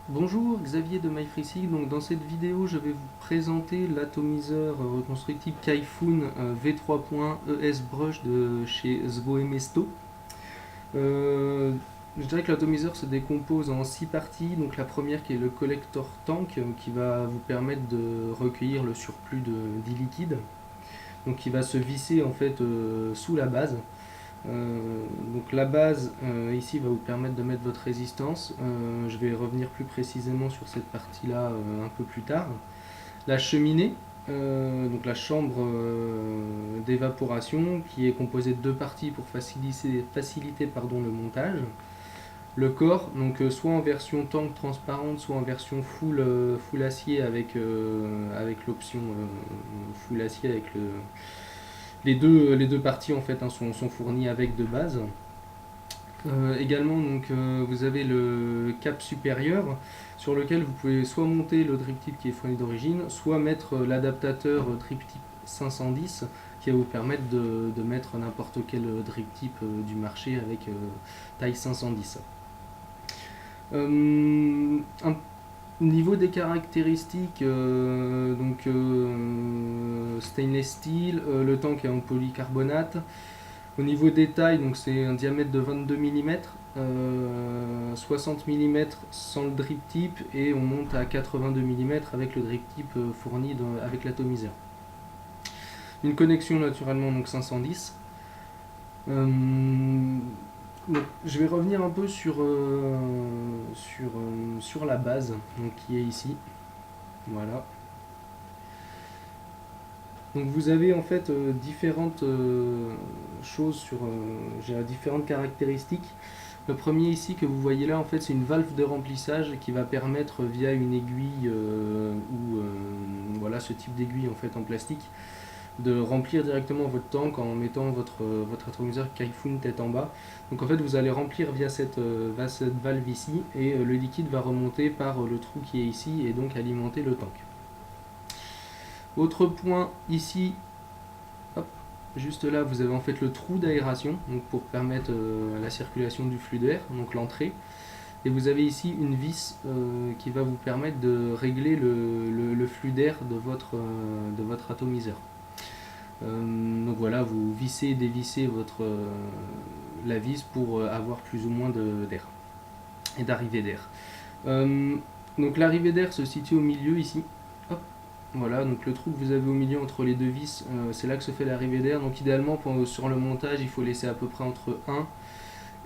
Bonjour, Xavier de MyFreeSig. Donc dans cette vidéo, je vais vous présenter l'atomiseur reconstructible Kaifun V3.ES Brush de chez Zwoemesto. Je dirais que l'atomiseur se décompose en 6 parties. Donc la première qui est le collector tank qui va vous permettre de recueillir le surplus d'e-liquide. Donc qui va se visser en fait sous la base. Donc la base ici va vous permettre de mettre votre résistance. Je vais revenir plus précisément sur cette partie là un peu plus tard. La cheminée, donc la chambre d'évaporation qui est composée de deux parties pour faciliter le montage. Le corps, donc soit en version tank transparente, soit en version full acier avec l'option full acier avec les deux parties en fait sont fournies avec de base. Également, donc, vous avez le cap supérieur sur lequel vous pouvez soit monter le drip tip qui est fourni d'origine, soit mettre l'adaptateur drip tip 510 qui va vous permettre de mettre n'importe quel drip tip du marché avec taille 510. Un niveau des caractéristiques, stainless steel, le tank est en polycarbonate. Au niveau des tailles, donc c'est un diamètre de 22 mm, 60 mm sans le drip tip et on monte à 82 mm avec le drip tip fourni avec l'atomiseur. Une connexion naturellement donc 510. Donc, je vais revenir un peu sur la base donc, qui est ici. Voilà. Donc vous avez en fait différentes choses différentes caractéristiques. Le premier ici que vous voyez là en fait c'est une valve de remplissage qui va permettre via une aiguille ou voilà ce type d'aiguille en fait en plastique de remplir directement votre tank en mettant votre atomiseur Kaifun tête en bas. Donc en fait vous allez remplir via cette valve ici et le liquide va remonter par le trou qui est ici et donc alimenter le tank. Autre point ici, hop, juste là vous avez en fait le trou d'aération donc pour permettre la circulation du flux d'air, donc l'entrée. Et vous avez ici une vis qui va vous permettre de régler le flux d'air de votre atomiseur. Donc voilà, vous vissez et dévissez la vis pour avoir plus ou moins d'air et d'arrivée d'air. Donc l'arrivée d'air se situe au milieu ici. Hop. Voilà, donc le trou que vous avez au milieu entre les deux vis, c'est là que se fait l'arrivée d'air. Donc idéalement sur le montage, il faut laisser à peu près entre 1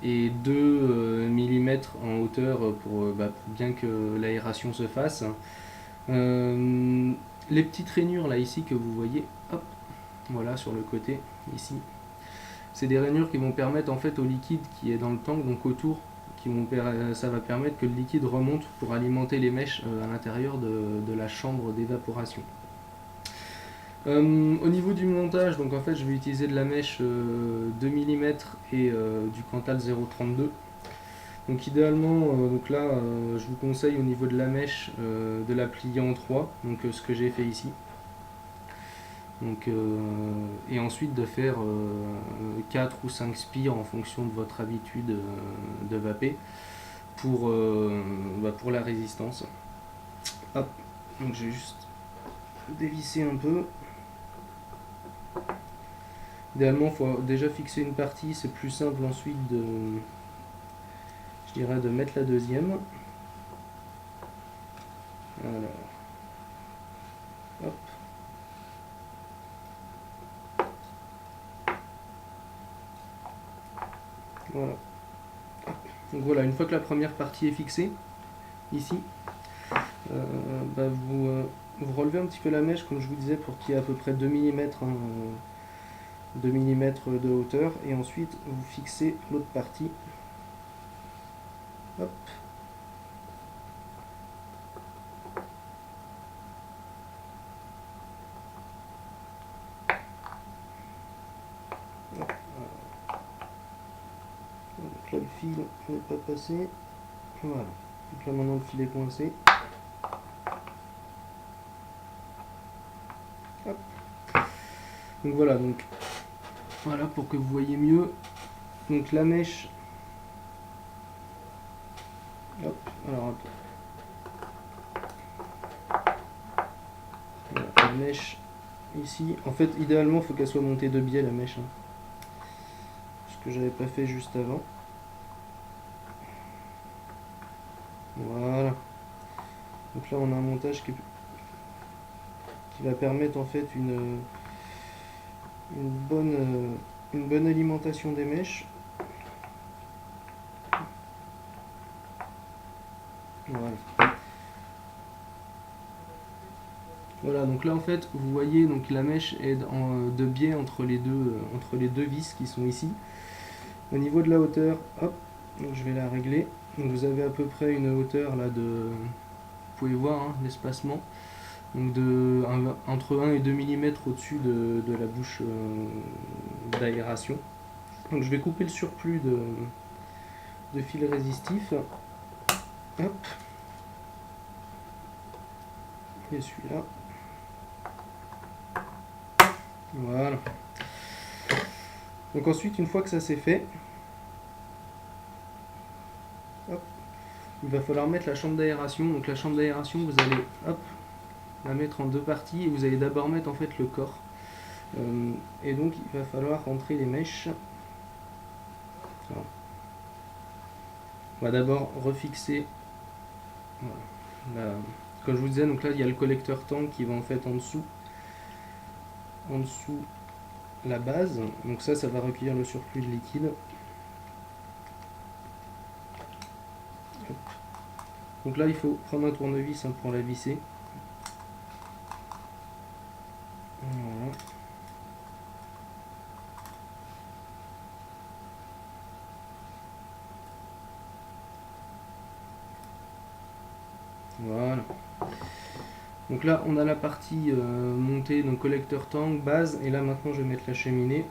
et 2 mm en hauteur pour bien que l'aération se fasse. Les petites rainures là ici que vous voyez, hop, voilà sur le côté ici, c'est des rainures qui vont permettre en fait au liquide qui est dans le tank, donc autour, ça va permettre que le liquide remonte pour alimenter les mèches à l'intérieur de la chambre d'évaporation. Au niveau du montage, donc en fait je vais utiliser de la mèche 2 mm et du Cantal 0,32. Donc idéalement, donc là je vous conseille au niveau de la mèche de la plier en 3, donc ce que j'ai fait ici. Donc, et ensuite de faire 4 ou 5 spires en fonction de votre habitude de vaper pour la résistance. Hop, donc je vais juste dévisser un peu. Idéalement, il faut déjà fixer une partie, c'est plus simple ensuite de mettre la deuxième. Alors, hop. Voilà. Donc voilà, une fois que la première partie est fixée, ici, vous relevez un petit peu la mèche, comme je vous disais, pour qu'il y ait à peu près 2 mm, 2 mm de hauteur, et ensuite vous fixez l'autre partie. Hop. Donc là le fil n'est pas passé. Voilà. Donc là maintenant le fil est coincé. Hop. Donc voilà pour que vous voyez mieux. Donc la mèche. Hop. Alors mèche ici. En fait, idéalement, il faut qu'elle soit montée de biais la mèche, hein. Ce que j'avais pas fait juste avant. Voilà. Donc là, on a un montage qui va permettre en fait une bonne alimentation des mèches. Voilà. Voilà, donc là en fait, vous voyez, donc la mèche est de biais entre les deux vis qui sont ici. Au niveau de la hauteur, hop, donc je vais la régler. Donc vous avez à peu près une hauteur là vous pouvez voir, hein, l'espacement. Donc entre 1 et 2 mm au-dessus de la bouche d'aération. Donc je vais couper le surplus de fil résistif. Hop. Et celui-là. Voilà. Donc ensuite, une fois que ça c'est fait, hop, il va falloir mettre la chambre d'aération. Donc la chambre d'aération, vous allez la mettre en deux parties et vous allez d'abord mettre en fait le corps. Et donc il va falloir rentrer les mèches. Alors, on va d'abord refixer. Voilà. Comme je vous disais, donc là il y a le collecteur tank qui va en fait en dessous la base. Donc ça va recueillir le surplus de liquide. Hop. Donc là il faut prendre un tournevis, hein, pour la visser. Voilà. Voilà. Donc là on a la partie montée, donc collecteur tank, base, et là maintenant je vais mettre la cheminée.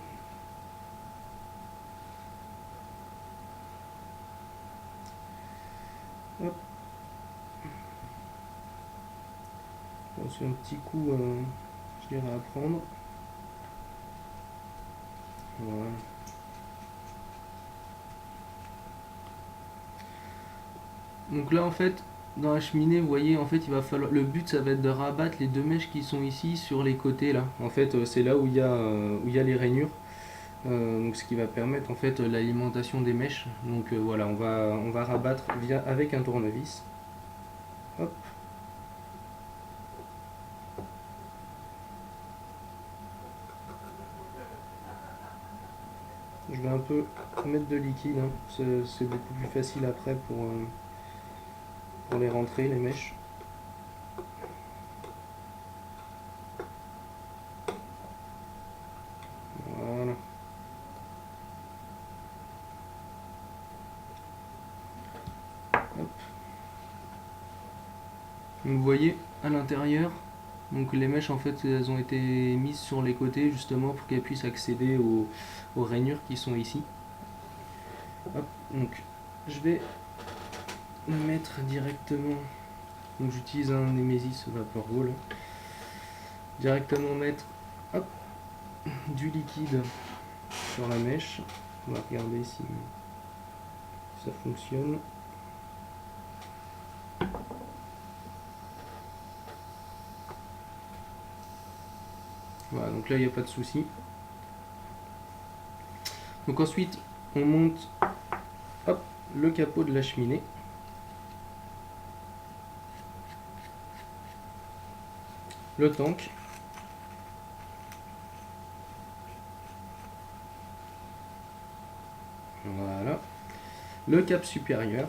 Hop. Bon, c'est un petit coup, je dirais, à prendre. Voilà. Donc là en fait, dans la cheminée, vous voyez, en fait, il va falloir. Le but, ça va être de rabattre les deux mèches qui sont ici sur les côtés là. En fait, c'est là où il y a les rainures. Donc, ce qui va permettre en fait l'alimentation des mèches. Donc voilà, on va rabattre avec un tournevis. Hop. Je vais un peu mettre de liquide, hein. C'est beaucoup plus facile après pour les rentrer, les mèches. Voilà. Hop. Donc, vous voyez à l'intérieur, donc les mèches en fait elles ont été mises sur les côtés justement pour qu'elles puissent accéder aux rainures qui sont ici. Hop. Donc je vais la mettre directement. Donc j'utilise un Nemesis Vapor Wall. Directement mettre, hop, du liquide sur la mèche. On va regarder si ça fonctionne. Voilà, donc là il n'y a pas de souci. Donc ensuite on monte, hop, le capot de la cheminée. Le tank. Voilà. Le cap supérieur.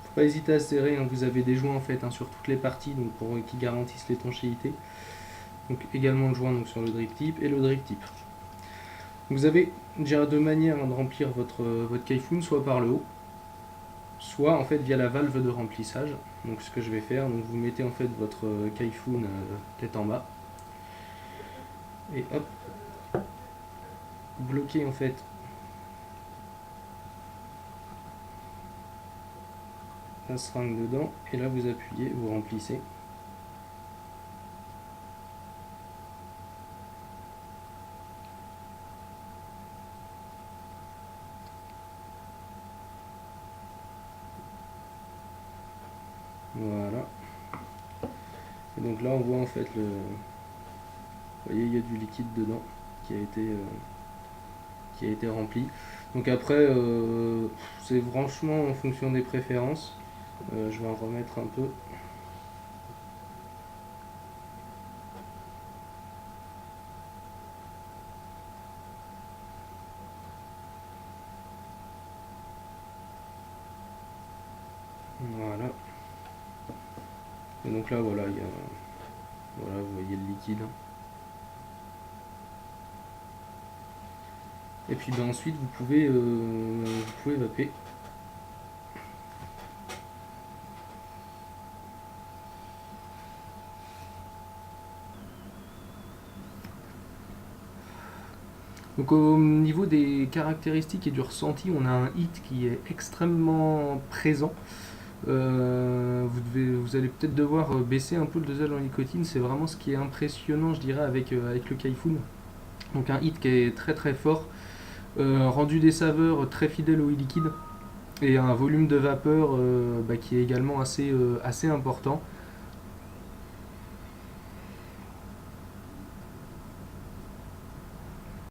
Faut pas hésiter à serrer, hein. Vous avez des joints en fait, hein, sur toutes les parties, donc qui garantissent l'étanchéité. Donc également le joint donc, sur le drip tip et le drip tip. Vous avez déjà deux manières, hein, de remplir votre Kaifoun, soit par le haut, soit en fait via la valve de remplissage. Donc ce que je vais faire, donc vous mettez en fait votre Kaifoun tête en bas et hop, bloquez en fait la seringue dedans et là vous appuyez, vous remplissez. Voilà. Et donc là on voit en fait le... Vous voyez, il y a du liquide dedans qui a été rempli. Donc après, c'est franchement en fonction des préférences. Je vais en remettre un peu. Voilà. Et donc là, voilà, voilà, vous voyez le liquide. Et puis ben, ensuite, vous pouvez vaper. Donc au niveau des caractéristiques et du ressenti, on a un hit qui est extrêmement présent. Vous allez peut-être devoir baisser un peu le dosage en nicotine, c'est vraiment ce qui est impressionnant, je dirais, avec le Kaifun. Donc un hit qui est très très fort, rendu des saveurs très fidèles au liquide, et un volume de vapeur qui est également assez important.